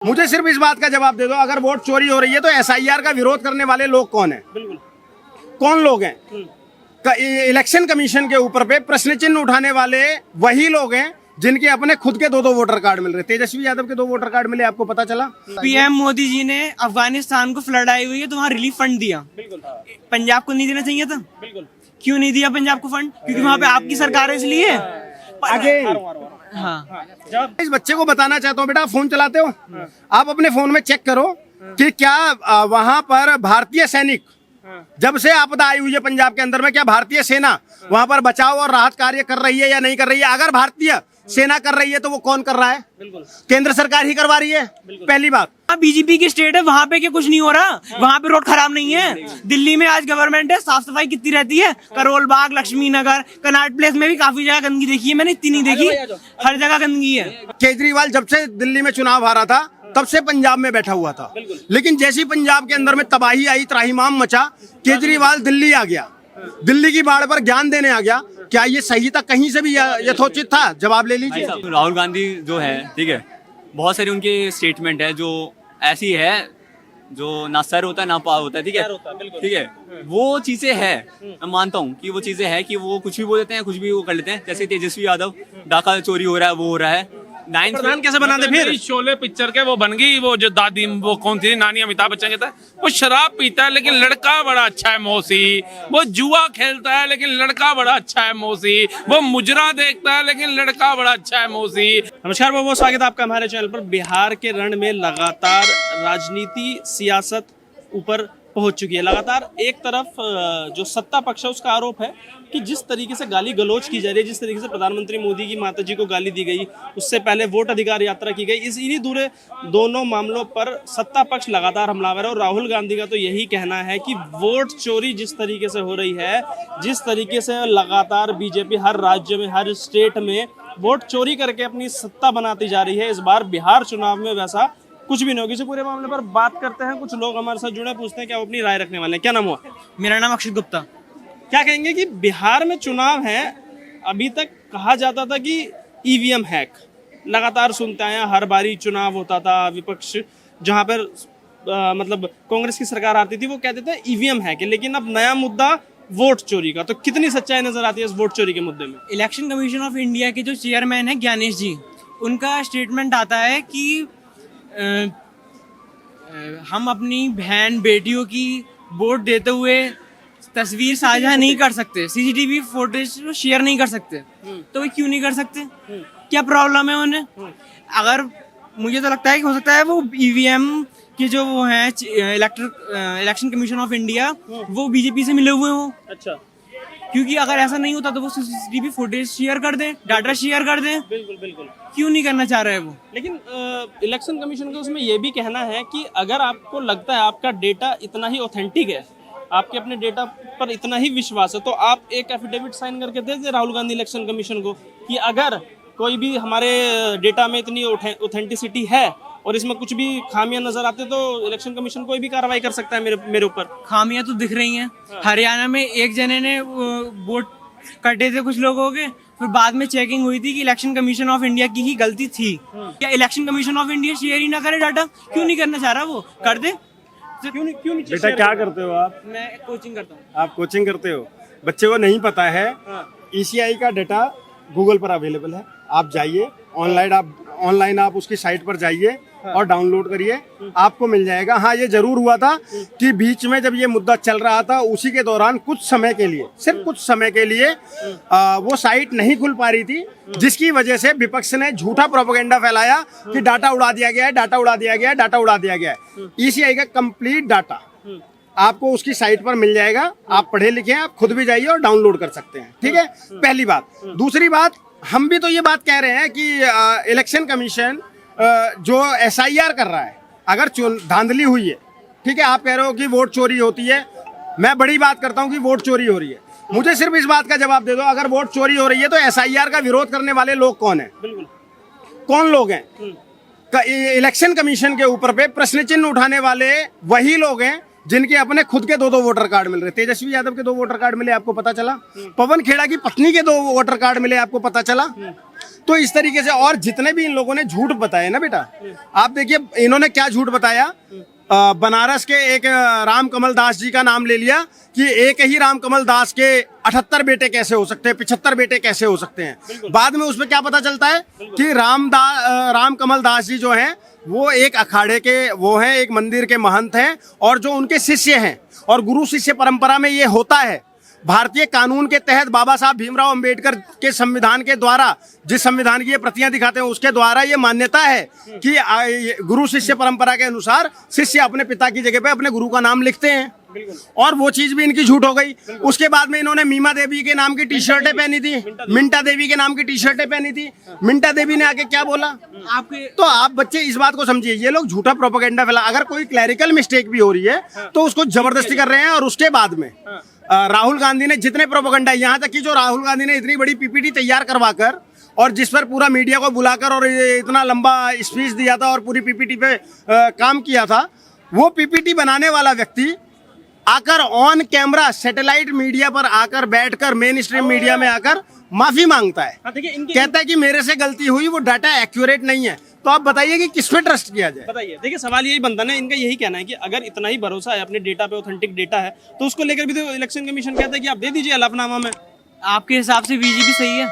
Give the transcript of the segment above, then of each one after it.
मुझे सिर्फ इस बात का जवाब दे दो, अगर वोट चोरी हो रही है तो एसआईआर का विरोध करने वाले लोग कौन हैं? बिल्कुल। कौन लोग हैं? इलेक्शन कमीशन के ऊपर पे प्रश्न चिन्ह उठाने वाले वही लोग हैं जिनके अपने खुद के दो वोटर कार्ड मिल रहे। तेजस्वी यादव के 2 वोटर कार्ड मिले, आपको पता चला? पीएम मोदी जी ने अफगानिस्तान को फ्लड आई हुई है तो वहाँ रिलीफ फंड दिया। बिल्कुल। पंजाब को नहीं देना चाहिए था? बिल्कुल। क्यों नहीं दिया पंजाब को फंड? क्योंकि वहाँ पे आपकी सरकार है इसलिए। आगे हाँ, इस बच्चे को बताना चाहता हूँ, बेटा फोन चलाते हो, आप अपने फोन में चेक करो कि क्या वहां पर भारतीय सैनिक, जब से आपदा आई हुई है पंजाब के अंदर में, क्या भारतीय सेना वहां पर बचाव और राहत कार्य कर रही है या नहीं कर रही है? अगर भारतीय सेना कर रही है तो वो कौन कर रहा है? बिल्कुल। केंद्र सरकार ही करवा रही है। पहली बात, बीजेपी की स्टेट है, वहाँ पे क्या कुछ नहीं हो रहा? वहाँ पे रोड खराब नहीं है? दिल्ली में आज गवर्नमेंट है, साफ सफाई कितनी रहती है? करोल बाग, लक्ष्मी नगर, कनाट प्लेस में भी काफी जगह गंदगी देखी है मैंने, इतनी नहीं देखी, हर जगह गंदगी है। केजरीवाल जब से दिल्ली में चुनाव हारा था तब से पंजाब में बैठा हुआ था, लेकिन जैसी पंजाब के अंदर में तबाही आई, त्राहिमाम मचा, केजरीवाल दिल्ली आ गया, दिल्ली की बाढ़ पर ज्ञान देने आ गया। क्या ये सही था? कहीं से भी यथोचित था? जवाब ले लीजिए। राहुल गांधी जो है, ठीक है, बहुत सारी उनके स्टेटमेंट है जो ऐसी है जो ना सर होता है ना पार होता है, ठीक है, ठीक है, वो चीजें है, मैं मानता हूँ कि वो चीजें है कि वो कुछ भी बोल देते हैं, कुछ भी वो कर लेते हैं। जैसे तेजस्वी यादव, डाका चोरी हो रहा है, वो हो रहा है, प्रधान कैसे बना दे फिर? शोले पिक्चर के वो बन गई, वो जो दादी, वो कौन थी नानी, अमिताभ बच्चन कहता है वो शराब पीता है लेकिन लड़का बड़ा अच्छा है मौसी, वो जुआ खेलता है लेकिन लड़का बड़ा अच्छा है मौसी, वो मुजरा देखता है लेकिन लड़का बड़ा अच्छा है मौसी। नमस्कार, बहुत बहुत स्वागत है आपका हमारे चैनल पर। बिहार के रण में लगातार राजनीति, सियासत ऊपर पहुंच चुकी है। लगातार एक तरफ जो सत्ता पक्ष है उसका आरोप है कि जिस तरीके से गाली गलौज की जा रही है, जिस तरीके से प्रधानमंत्री मोदी की माताजी को गाली दी गई, उससे पहले वोट अधिकार यात्रा की गई, इन्हीं दोनों मामलों पर सत्ता पक्ष लगातार हमलावर है। और राहुल गांधी का तो यही कहना है कि वोट चोरी जिस तरीके से हो रही है, जिस तरीके से लगातार बीजेपी हर राज्य में, हर स्टेट में वोट चोरी करके अपनी सत्ता बनाती जा रही है, इस बार बिहार चुनाव में वैसा कुछ भी नहीं होगी। इस पूरे मामले पर बात करते हैं, कुछ लोग हमारे साथ जुड़े, पूछते हैं क्या वो अपनी राय रखने वाले हैं। क्या नाम हुआ? मेरा नाम अक्षित गुप्ता। क्या कहेंगे कि बिहार में चुनाव है, अभी तक कहा जाता था कि ईवीएम हैक, लगातार सुनते आए हैं, हर बारी चुनाव होता था, विपक्ष जहां पर मतलब कांग्रेस की सरकार आती थी वो कहते थे ईवीएम हैक है, लेकिन अब नया मुद्दा वोट चोरी का, तो कितनी सच्चाई नजर आती है इस वोट चोरी के मुद्दे में? इलेक्शन कमीशन ऑफ इंडिया के जो चेयरमैन है ज्ञानेश जी, उनका स्टेटमेंट आता है कि हम अपनी बहन बेटियों की वोट देते हुए तस्वीर साझा नहीं कर सकते, सीसीटीवी फुटेज शेयर नहीं कर सकते। तो वे क्यों नहीं कर सकते? क्या प्रॉब्लम है उन्हें? अगर मुझे तो लगता है कि हो सकता है वो ईवीएम के जो वो हैं इलेक्शन कमीशन ऑफ इंडिया, वो बीजेपी से मिले हुए हों। अच्छा, क्योंकि अगर ऐसा नहीं होता तो वो सीसीटीवी फुटेज शेयर कर दें, डाटा शेयर कर दें। बिल्कुल बिल्कुल। क्यों नहीं करना चाह रहे वो? लेकिन इलेक्शन कमीशन का उसमें यह भी कहना है कि अगर आपको लगता है आपका डेटा इतना ही ऑथेंटिक है, आपके अपने डेटा पर इतना ही विश्वास है, तो आप एक एफिडेविट साइन करके दे दे राहुल गांधी इलेक्शन कमीशन को कि अगर कोई भी हमारे डेटा में इतनी ऑथेंटिसिटी है और इसमें कुछ भी खामियां नजर आते तो इलेक्शन कमीशन कोई भी कार्रवाई कर सकता है मेरे ऊपर। खामियां तो दिख रही हैं। हरियाणा में एक जने ने वोट कटे थे कुछ लोगों के, फिर बाद में चेकिंग हुई थी कि इलेक्शन कमीशन ऑफ इंडिया की ही गलती थी। क्या election commission of India share ही ना करे डाटा? क्यों नहीं करना चाह रहा वो? कर दे। क्यों नहीं बेटा क्या करते हो आप? मैं कोचिंग करता हूँ। आप कोचिंग करते हो, बच्चे को नहीं पता है ईसीआई का डाटा गूगल पर अवेलेबल है, आप जाइए ऑनलाइन आप उसकी साइट पर जाइए और डाउनलोड करिए, आपको मिल जाएगा। हाँ, ये जरूर हुआ था कि बीच में जब ये मुद्दा चल रहा था उसी के दौरान कुछ समय के लिए, सिर्फ कुछ समय के लिए वो साइट नहीं खुल पा रही थी, जिसकी वजह से विपक्ष ने झूठा प्रोपेगेंडा फैलाया कि डाटा उड़ा दिया गया है, डाटा उड़ा दिया गया है, डाटा उड़ा दिया गया है। ईसीआई का कंप्लीट डाटा आपको उसकी साइट पर मिल जाएगा, आप पढ़े लिखे हैं, आप खुद भी जाइए और डाउनलोड कर सकते हैं, ठीक है? पहली बात। दूसरी बात, हम भी तो ये बात कह रहे हैं कि इलेक्शन कमीशन जो एसआईआर कर रहा है, अगर धांधली हुई है, ठीक है, आप कह रहे हो कि वोट चोरी होती है, मैं बड़ी बात करता हूं कि वोट चोरी हो रही है। मुझे सिर्फ इस बात का जवाब दे दो, अगर वोट चोरी हो रही है तो एसआईआर का विरोध करने वाले लोग कौन हैं? बिल्कुल। कौन लोग हैं? इलेक्शन कमीशन के ऊपर पे प्रश्न चिन्ह उठाने वाले वही लोग हैं जिनके अपने खुद के 2 वोटर कार्ड मिल रहे। तेजस्वी यादव के 2 वोटर कार्ड मिले, आपको पता चला? पवन खेड़ा की पत्नी के 2 वोटर कार्ड मिले, आपको पता चला? तो इस तरीके से, और जितने भी इन लोगों ने झूठ बताए ना बेटा, आप देखिए इन्होंने क्या झूठ बताया। बनारस के एक राम कमल दास जी का नाम ले लिया कि एक ही राम कमल दास के 78 बेटे कैसे हो सकते हैं, 75 बेटे कैसे हो सकते हैं। बाद में उसमें क्या पता चलता है कि राम कमल दास जी जो हैं वो एक अखाड़े के वो हैं, एक मंदिर के महंत हैं, और जो उनके शिष्य हैं। और गुरु शिष्य परंपरा में ये होता है। भारतीय कानून के तहत बाबा साहब भीमराव अंबेडकर के संविधान के द्वारा, जिस संविधान की ये प्रतियां दिखाते हैं उसके द्वारा ये मान्यता है कि गुरु शिष्य परंपरा के अनुसार शिष्य अपने पिता की जगह पे अपने गुरु का नाम लिखते हैं। और वो चीज भी इनकी झूठ हो गई। उसके बाद में इन्होंने मीमा देवी के नाम की टी शर्टें पहनी थी, मिंटा देवी के नाम की टी शर्टें पहनी थी। मिंटा देवी ने आके क्या बोला आपके, तो आप बच्चे इस बात को समझिए, ये लोग झूठा प्रोपेगेंडा फैला। अगर कोई क्लैरिकल मिस्टेक भी हो रही है तो उसको जबरदस्ती कर रहे हैं। और उसके बाद में राहुल गांधी ने जितने प्रोपेगेंडा, यहाँ तक कि जो राहुल गांधी ने इतनी बड़ी पीपीटी तैयार करवाकर और जिस पर पूरा मीडिया को बुलाकर और इतना लंबा स्पीच दिया था और पूरी पीपीटी पे काम किया था, वो पीपीटी बनाने वाला व्यक्ति आकर ऑन कैमरा सैटेलाइट मीडिया पर आकर बैठकर मेन स्ट्रीम मीडिया में आकर माफी मांगता है। कहता है कि मेरे से गलती हुई, वो डाटा एक्यूरेट नहीं है। तो आप बताइए कि किस पे ट्रस्ट किया जाए। बताइए, देखिए सवाल यही बनता है, इनका यही कहना है कि अगर इतना ही भरोसा है अपने डेटा पे, ऑथेंटिक डेटा है, तो उसको लेकर भी तो इलेक्शन कमीशन कहता है कि आप दे दीजिए हलफनामा में। आपके हिसाब से बीजेपी सही है?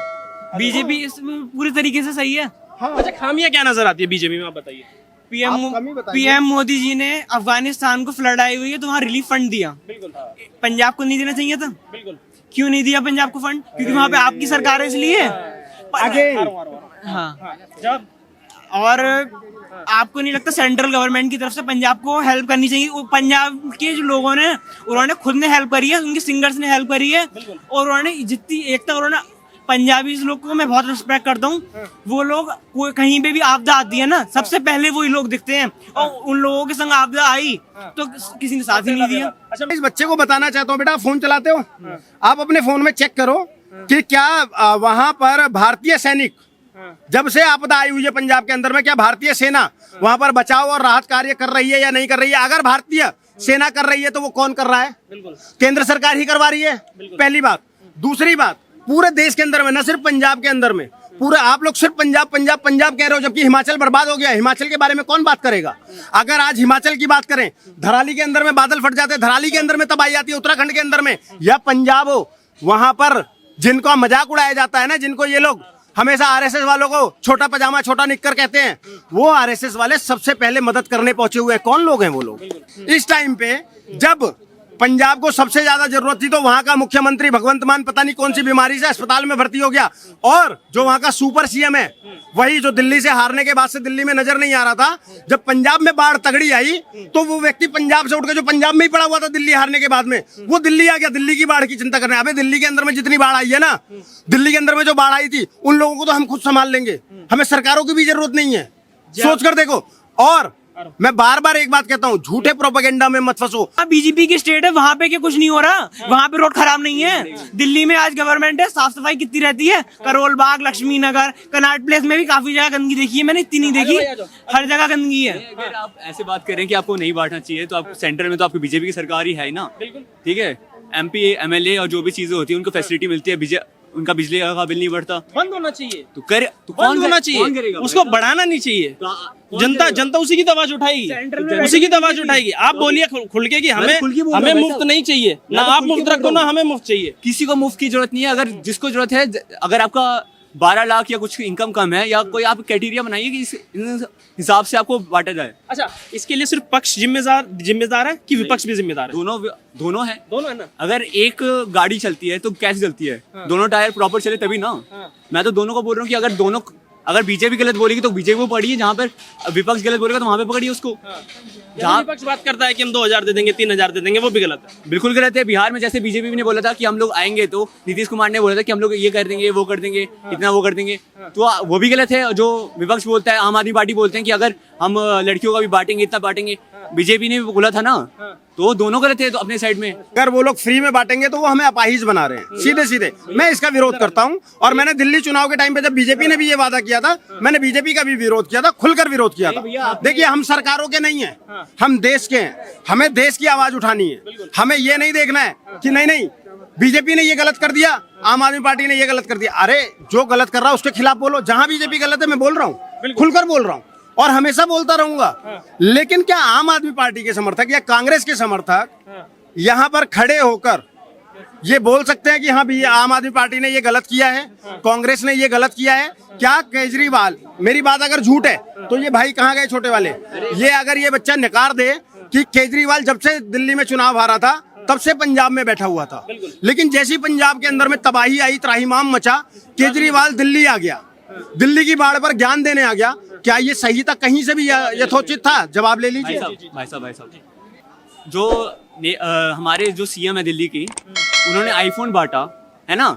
बीजेपी इसमें पूरी तरीके से सही है। अच्छा, खामियां क्या नजर आती है बीजेपी में, आप बताइए। पीएम मोदी जी ने अफगानिस्तान को फ्लड आई हुई है तो वहाँ रिलीफ फंड दिया। बिल्कुल। पंजाब को नहीं देना चाहिए था? बिल्कुल। क्यों नहीं दिया पंजाब को फंड? क्योंकि वहाँ पे आपकी सरकार है इसलिए। हाँ। जब और आपको नहीं लगता सेंट्रल गवर्नमेंट की तरफ से पंजाब को हेल्प करनी चाहिए? वो पंजाब के जो लोगों ने, उन्होंने खुद ने हेल्प करी है, उनके सिंगर्स ने हेल्प करी है, और उन्होंने जितनी एकता, उन्होंने पंजाबी लोग को मैं बहुत रिस्पेक्ट करता हूँ। वो लोग कहीं पे भी आपदा आती है ना, सबसे पहले वही लोग दिखते हैं, और उन लोगों के संग आपदा आई तो किसी ने साथ ही नहीं दिया। अच्छा, मैं इस बच्चे को बताना चाहता हूँ, बेटा आप फोन चलाते हो, आप अपने फोन में चेक करो कि क्या वहाँ पर भारतीय सैनिक, जब से आपदा आई हुई है पंजाब के अंदर में, क्या भारतीय सेना वहाँ पर बचाव और राहत कार्य कर रही है या नहीं कर रही है? अगर भारतीय सेना कर रही है तो वो कौन कर रहा है? केंद्र सरकार ही करवा रही है, पहली बात। दूसरी बात, पूरे देश के अंदर में, न सिर्फ पंजाब के अंदर में, पूरा आप लोग सिर्फ पंजाब पंजाब पंजाब कह रहे हो, जबकि हिमाचल बर्बाद हो गया। हिमाचल के बारे में कौन बात करेगा? अगर आज हिमाचल की बात करें, धराली के अंदर में बादल फट जाते, धराली के अंदर में तबाही आती है, उत्तराखंड के अंदर में या पंजाब हो, वहां पर जिनको मजाक उड़ाया जाता है ना, जिनको ये लोग हमेशा आरएसएस वालों को छोटा पजामा छोटा निक्कर कहते हैं, वो आरएसएस वाले सबसे पहले मदद करने पहुंचे हुए हैं। कौन लोग हैं वो लोग? इस टाइम पे जब पंजाब को सबसे ज्यादा जरूरत थी तो वहां का मुख्यमंत्री भगवंत मान पता नहीं कौन सी बीमारी से अस्पताल में भर्ती हो गया, और जो वहां का सुपर सीएम है वही जो दिल्ली से हारने के बाद से दिल्ली में नजर नहीं आ रहा था, जब पंजाब में बाढ़ तगड़ी आई तो वो व्यक्ति पंजाब से उठकर, जो पंजाब में ही पड़ा हुआ था दिल्ली हारने के बाद में, वो दिल्ली आ गया दिल्ली की बाढ़ की चिंता करने। अबे दिल्ली के अंदर में जितनी बाढ़ आई है ना, दिल्ली के अंदर में जो बाढ़ आई थी, उन लोगों को तो हम खुद संभाल लेंगे, हमें सरकारों की भी जरूरत नहीं है। सोच कर देखो। और मैं बार बार एक बात कहता हूँ, झूठे प्रोपेगेंडा में मत फंसो। बीजेपी की स्टेट है, वहाँ पे क्या कुछ नहीं हो रहा? वहाँ पे रोड खराब नहीं है? दिल्ली में आज गवर्नमेंट है, साफ सफाई कितनी रहती है? करोल बाग, लक्ष्मी नगर, कनाट प्लेस में भी काफी जगह गंदगी देखी है मैंने, इतनी नहीं देखी, हर जगह गंदगी है। अगर आप ऐसे बात करें कि आपको नहीं बांटना चाहिए, तो आप सेंटर में तो आपकी बीजेपी की सरकार ही है ना, ठीक है। एमपी एमएलए और जो भी चीजें होती है उनको फैसिलिटी मिलती है, उनका बिजली का बिल नहीं बढ़ता। बंद होना चाहिए तो कर, तो बंद होना चाहिए, उसको बढ़ाना नहीं चाहिए। जनता उसी की तो आवाज उठाएगी, उसी की तो आवाज उठाएगी। आप बोलिए खुल के कि हमें मुफ्त नहीं चाहिए, ना आप मुफ्त रखो ना हमें मुफ्त चाहिए। किसी को मुफ्त की जरूरत नहीं है। अगर जिसको जरूरत है, अगर आपका 12 लाख या कुछ इनकम कम है, या कोई आप क्राइटेरिया बनाइए कि इस हिसाब से आपको बांटा जाए। अच्छा, इसके लिए सिर्फ पक्ष जिम्मेदार है कि विपक्ष भी जिम्मेदार है? दोनों है ना। अगर एक गाड़ी चलती है तो कैसे चलती है? दोनों टायर प्रॉपर चले तभी ना। मैं तो दोनों को बोल रहा हूँ कि अगर बीजेपी गलत बोलेगी तो बीजेपी को पकड़िए, जहाँ पर विपक्ष गलत बोलेगा तो वहाँ पे पकड़िए उसको। जहाँ विपक्ष बात करता है कि हम 2000 दे देंगे, 3000 दे देंगे, वो भी गलत है। बिल्कुल गलत है। बिहार में जैसे बीजेपी ने बोला था कि हम लोग आएंगे, तो नीतीश कुमार ने बोला था कि हम लोग ये कर देंगे, वो कर देंगे, इतना वो कर देंगे, तो वो भी गलत है। जो विपक्ष बोलता है, आम आदमी पार्टी बोलते हैं कि अगर हम लड़कियों का भी बांटेंगे, इतना बांटेंगे, बीजेपी ने बोला था ना, तो दोनों गलत है। तो अपने साइड में अगर वो लोग फ्री में बांटेंगे तो वो हमें अपाहिज बना रहे हैं, सीधे सीधे। मैं इसका विरोध करता हूं, और मैंने दिल्ली चुनाव के टाइम पे जब बीजेपी ने भी ये वादा किया था, मैंने बीजेपी का भी विरोध किया था, खुलकर विरोध किया था। देखिए, हम सरकारों के नहीं है, हम देश के हैं, हमें देश की आवाज उठानी है। हमें ये नहीं देखना है कि नहीं बीजेपी ने ये गलत कर दिया, आम आदमी पार्टी ने ये गलत कर दिया। अरे जो गलत कर रहा है उसके खिलाफ बोलो। जहां बीजेपी गलत है मैं बोल रहा हूँ, खुलकर बोल रहा हूँ और हमेशा बोलता रहूंगा। लेकिन क्या आम आदमी पार्टी के समर्थक या कांग्रेस के समर्थक यहाँ पर खड़े होकर ये बोल सकते हैं कि हाँ भी आम आदमी पार्टी ने ये गलत किया है, कांग्रेस ने ये गलत किया है? क्या केजरीवाल, मेरी बात अगर झूठ है तो ये भाई कहाँ गए छोटे वाले? ये अगर ये बच्चा नकार दे कि केजरीवाल जब से दिल्ली में चुनाव हारा था तब से पंजाब में बैठा हुआ था, लेकिन जैसी पंजाब के अंदर में तबाही आई, त्राहिमाम मचा, केजरीवाल दिल्ली आ गया, दिल्ली की बाढ़ पर ज्ञान देने आ गया। क्या ये सही था? कहीं से भी यथोचित था? जवाब ले लीजिए। भाई साहब जो हमारे जो सीएम है दिल्ली की, उन्होंने आईफोन बांटा है ना,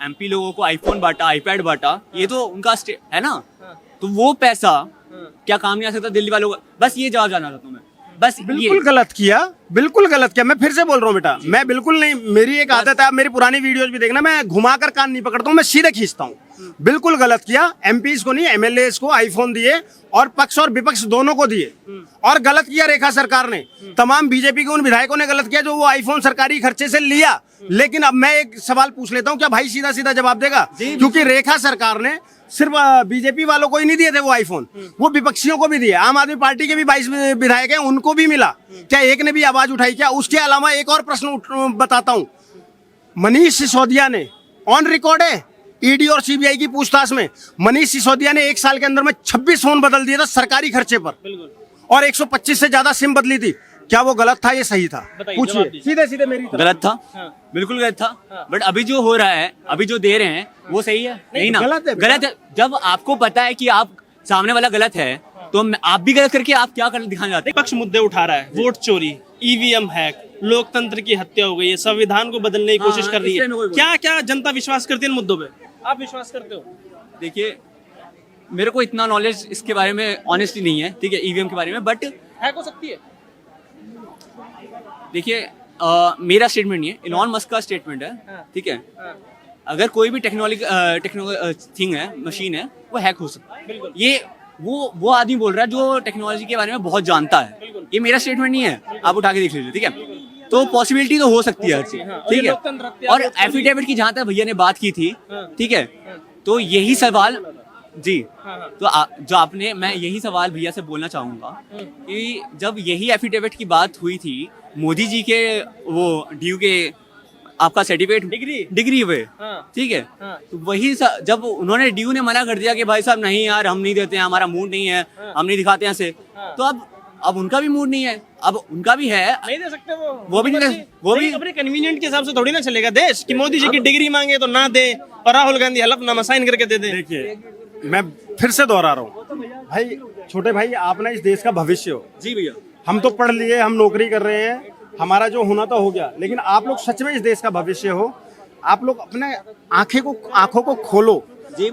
एमपी लोगों को आईफोन बांटा, आईपैड बांटा, ये तो उनका है ना, तो वो पैसा क्या काम नहीं आ सकता दिल्ली वालों को? बस ये जवाब जानना चाहता हूँ मैं, बस बिल्कुल गलत किया, बिल्कुल गलत किया। मैं फिर से बोल रहा हूँ बेटा, मैं बिल्कुल नहीं, मेरी एक आदत है, आप मेरी पुरानी वीडियोस भी देखना, मैं घुमाकर कान नहीं पकड़ता हूँ, मैं सीधे खींचता हूँ। बिल्कुल गलत किया। एमपीज को नहीं, एमएलएस को आईफोन दिए और पक्ष और विपक्ष दोनों को दिए। और गलत किया रेखा सरकार ने, तमाम बीजेपी के उन विधायकों ने गलत किया जो वो आईफोन सरकारी खर्चे से लिया। लेकिन अब मैं एक सवाल पूछ लेता हूँ, क्या भाई सीधा सीधा जवाब देगा? क्योंकि रेखा सरकार ने सिर्फ बीजेपी वालों को ही नहीं दिए थे वो आईफोन, वो विपक्षियों को भी दिए। आम आदमी पार्टी के भी 22 विधायक हैं, उनको भी मिला। क्या एक ने भी आवाज उठाई? क्या? उसके अलावा एक और प्रश्न बताता हूं, मनीष सिसोदिया ने, ऑन रिकॉर्ड है ईडी और सीबीआई की पूछताछ में, मनीष सिसोदिया ने 1 साल के अंदर में 26 फोन बदल दिए था सरकारी खर्चे पर, और 125 से ज्यादा सिम बदली थी। क्या वो गलत था, ये सही था? पूछिए सीधे सीधे मेरी तरफ। गलत था, बिल्कुल गलत था। बट अभी जो हो रहा है, अभी जो दे रहे हैं वो सही है? नहीं ना, गलत है। जब आपको पता है कि आप सामने वाला गलत है तो आप भी गलत करके आप क्या कर दिखाना चाहते हैं? पक्ष मुद्दे उठा रहा है, वोट चोरी, ईवीएम हैक, लोकतंत्र की हत्या हो गई है, संविधान को बदलने की कोशिश कर रही है। क्या क्या जनता विश्वास करती है इन मुद्दों पे? आप विश्वास करते हो? देखिए, मेरे को इतना नॉलेज इसके बारे में ऑनेस्टली नहीं है, ठीक है, ईवीएम के बारे में, बट हैक हो सकती है। देखिए, मेरा स्टेटमेंट नहीं है, इलॉन मस्क का स्टेटमेंट है, ठीक है। अगर कोई भी टेक्नोलॉजी थिंग है, मशीन है, वो हैक हो सकता है। ये वो आदमी बोल रहा है जो टेक्नोलॉजी के बारे में बहुत जानता है। ये मेरा स्टेटमेंट नहीं है, आप उठा के देख लीजिए, ठीक है। तो पॉसिबिलिटी तो हो सकती है हर चीज, ठीक है। और एफिडेविट की जहां तक भैया ने बात की थी, ठीक है, तो यही सवाल जी, तो जो आपने, मैं यही सवाल भैया से बोलना चाहूंगा कि जब यही एफिडेविट की बात हुई थी, मोदी जी के वो ड्यू के आपका सर्टिफिकेट डिग्री हुए, ठीक है, तो वही जब उन्होंने ड्यू ने मना कर दिया कि भाई साहब नहीं यार हम नहीं देते हैं, हमारा मूड नहीं है, हम नहीं दिखाते हैं से, तो अब उनका भी मूड नहीं है, अब उनका भी है, नहीं दे सकते वो भी नहीं, वो भी अपने कन्वीनियंट के हिसाब से थोड़ी ना चलेगा देश कि मोदी जी की डिग्री मांगे तो ना दे और राहुल गांधी हलफनामा साइन करके दे दे। देखिए, मैं फिर से दोहरा रहा हूँ भाई, छोटे भाई, आप ना इस देश का भविष्य हो। जी भैया, हम तो पढ़ लिए, हम नौकरी कर रहे हैं, हमारा जो होना तो हो गया, लेकिन आप लोग सच में इस देश का भविष्य हो। आप लोग अपने आंखों को खोलो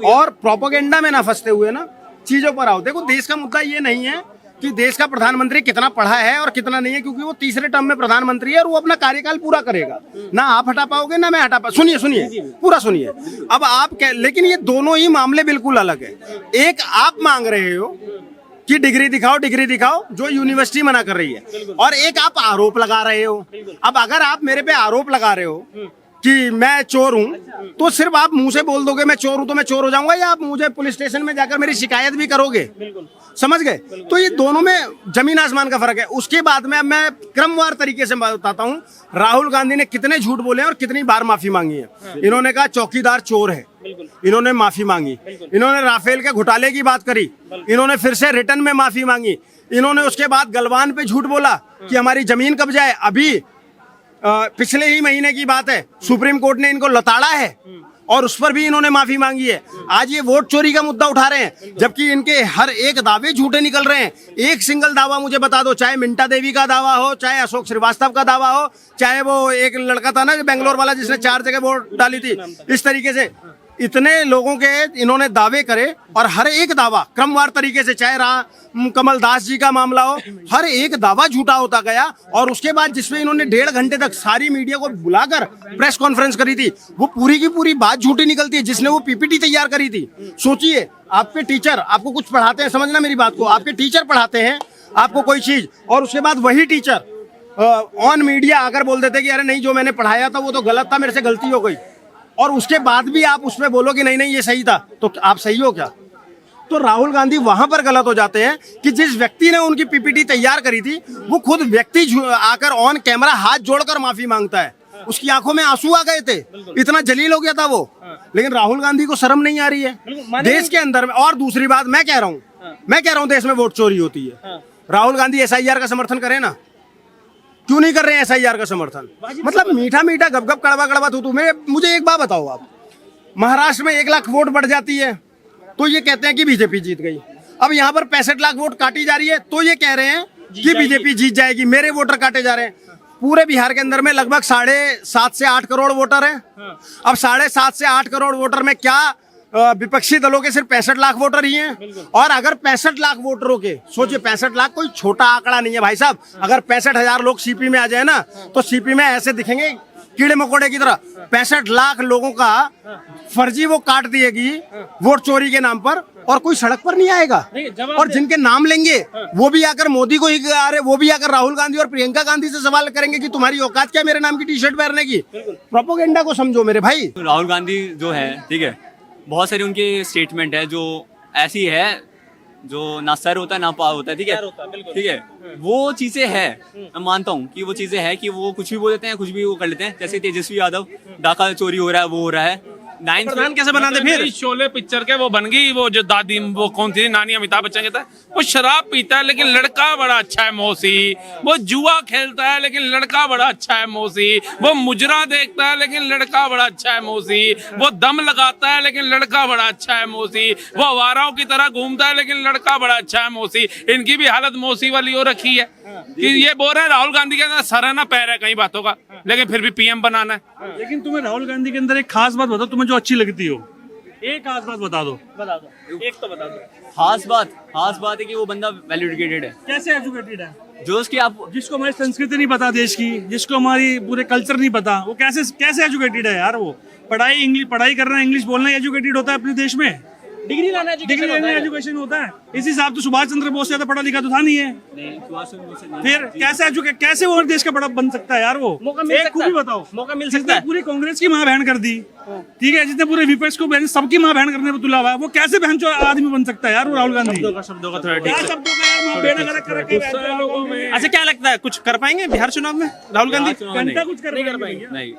और प्रोपेगेंडा में ना फंसते हुए ना चीजों पर आओ। देखो, देश का मुद्दा ये नहीं है कि देश का प्रधानमंत्री कितना पढ़ा है और कितना नहीं है, क्योंकि वो तीसरे टर्म में प्रधानमंत्री है और वो अपना कार्यकाल पूरा करेगा। ना आप हटा पाओगे ना मैं हटा सुनिए पूरा सुनिए। अब आप लेकिन ये दोनों ही मामले बिल्कुल अलग है। एक आप मांग रहे हो कि डिग्री दिखाओ जो यूनिवर्सिटी मना कर रही है, और एक आप आरोप लगा रहे हो। अब अगर आप मेरे पे आरोप लगा रहे हो कि मैं चोर हूं, तो सिर्फ आप मुंह से बोल दोगे मैं चोर हूं तो मैं चोर हो जाऊंगा, या आप मुझे पुलिस स्टेशन में जाकर मेरी शिकायत भी करोगे? समझ गए? तो ये दोनों में जमीन आसमान का फर्क है। उसके बाद में अब मैं क्रमवार तरीके से बताता हूं, राहुल गांधी ने कितने झूठ बोले और कितनी बार माफी मांगी है। इन्होंने कहा चौकीदार चोर है, इन्होंने माफी मांगी। इन्होंने राफेल के घोटाले की बात करी, इन्होंने फिर से रिटर्न में माफी मांगी। इन्होंने उसके बाद गलवान पे झूठ बोला कि हमारी जमीन कब्जा है। अभी पिछले ही महीने की बात है, सुप्रीम कोर्ट ने इनको लताड़ा है और उस पर भी इन्होंने माफी मांगी है। आज ये वोट चोरी का मुद्दा उठा रहे हैं, जबकि इनके हर एक दावे झूठे निकल रहे हैं। एक सिंगल दावा मुझे बता दो, चाहे मिंटा देवी का दावा हो, चाहे अशोक श्रीवास्तव का दावा हो, चाहे वो एक लड़का था ना बेंगलोर वाला जिसने 4 जगह वोट डाली थी, इस तरीके से इतने लोगों के इन्होंने दावे करे और हर एक दावा क्रमवार तरीके से, चाहे कमल दास जी का मामला हो, हर एक दावा झूठा होता गया। और उसके बाद जिसमें इन्होंने 1.5 घंटे तक सारी मीडिया को बुलाकर प्रेस कॉन्फ्रेंस करी थी, वो पूरी की पूरी बात झूठी निकलती है। जिसने वो पीपीटी तैयार करी थी, सोचिए, आपके टीचर आपको कुछ पढ़ाते हैं, समझना मेरी बात को, आपके टीचर पढ़ाते हैं आपको कोई चीज, और उसके बाद वही टीचर ऑन मीडिया आकर बोल देते कि अरे नहीं जो मैंने पढ़ाया था वो तो गलत था, मेरे से गलती हो गई, और उसके बाद भी आप उसमें बोलो कि नहीं नहीं ये सही था, तो आप सही हो क्या? तो राहुल गांधी वहां पर गलत हो जाते हैं कि जिस व्यक्ति ने उनकी पीपीटी तैयार करी थी वो खुद व्यक्ति आकर ऑन कैमरा हाथ जोड़कर माफी मांगता है। उसकी आंखों में आंसू आ गए थे, इतना जलील हो गया था वो। लेकिन राहुल गांधी को शर्म नहीं आ रही है देश के अंदर में। और दूसरी बात मैं कह रहा हूँ देश में वोट चोरी होती है। राहुल गांधी SIR का समर्थन करे ना, क्यों नहीं कर रहे हैं SIR का समर्थन? मतलब मीठा मीठा गप कड़वा कड़वा थू। मुझे एक बात बताओ आप, महाराष्ट्र में 1 लाख वोट बढ़ जाती है तो ये कहते हैं कि बीजेपी जीत गई। अब यहाँ पर 65 लाख वोट काटी जा रही है तो ये कह रहे हैं कि बीजेपी जीत जाएगी, मेरे वोटर काटे जा रहे हैं। पूरे बिहार के अंदर में लगभग 7.5 से 8 करोड़ वोटर हैं। अब 7.5 से 8 करोड़ वोटर में क्या विपक्षी दलों के सिर्फ 65 लाख वोटर ही हैं? और अगर 65 लाख वोटरों के, सोचिए 65 लाख कोई छोटा आंकड़ा नहीं है भाई साहब। अगर 65,000 लोग सीपी में आ जाए ना तो सीपी में ऐसे दिखेंगे कीड़े मकोड़े की तरह। 65 लाख लोगों का फर्जी वो काट दिएगी वोट चोरी के नाम पर, और कोई सड़क पर नहीं आएगा। और जिनके नाम लेंगे वो भी आकर मोदी को ही, अरे वो भी आकर राहुल गांधी और प्रियंका गांधी से सवाल करेंगे कि तुम्हारी औकात क्या मेरे नाम की टी-शर्ट पहनने की? प्रोपोगेंडा को समझो मेरे भाई। राहुल गांधी जो है, ठीक है, बहुत सारी उनके स्टेटमेंट है जो ऐसी है जो ना सर होता है ना पार होता है, ठीक है, ठीक है, वो चीजें है। मैं मानता हूँ कि वो चीजें है कि वो कुछ भी बोल देते हैं, कुछ भी वो कर लेते हैं। जैसे तेजस्वी यादव, डाका चोरी हो रहा है, वो हो रहा है। प्रधान कैसे बनाते फिर? शोले पिक्चर के वो बन गई, वो जो दादी, वो कौन थी नानी, अमिताभ बच्चन कहता है वो शराब पीता है लेकिन लड़का बड़ा अच्छा है मौसी, वो जुआ खेलता है लेकिन लड़का बड़ा अच्छा है मौसी, वो मुजरा देखता है लेकिन लड़का बड़ा अच्छा है मौसी, वो दम लगाता है लेकिन लड़का बड़ा अच्छा है मौसी, वो आवाराओं की तरह घूमता है लेकिन लड़का बड़ा अच्छा है मौसी। इनकी भी हालत मौसी वाली हो रखी है कि ये बोल रहे हैं राहुल गांधी के अंदर सर है ना पैर है कई बातों का, लेकिन फिर भी PM बनाना है। लेकिन तुम्हें राहुल गांधी के अंदर एक खास बात बताओ, तुम्हें जो अच्छी लगती हो, एक खास बात बता दो। एक तो बता दो। खास बात है कि वो बंदा वेल एजुकेटेड है। कैसे एजुकेटेड है? जो उसकी आप, जिसको हमारी संस्कृति नहीं पता देश की, जिसको हमारी पूरे कल्चर नहीं पता, वो कैसे एजुकेटेड है यार? वो पढ़ाई करना, इंग्लिश बोलना एजुकेटेड होता है अपने देश में? डिग्री लाना एजुकेशन होता है। इस हिसाब तो सुभाष चंद्र बोस से ज्यादा पढ़ा लिखा तो था नहीं है। फिर कैसे वो देश का बड़ा बन सकता है यार? वो मौका मिल सकता है। भी बताओ, मौका मिल सकता है। पूरी कांग्रेस की माँ बहन कर दी, ठीक है, जितने पूरे विपक्ष को सबकी माँ बहन करने पर तुला हुआ है, वो कैसे बहन जो आदमी बन सकता है यार? वो राहुल गांधी शब्दों का थोड़ा ठीक से। शब्दों का यार माँ बेड़ा गलत कर रखे। अच्छा क्या लगता है कुछ कर पाएंगे बिहार चुनाव में राहुल गांधी? घंटा कुछ कर नहीं कर पाएंगे। नहीं,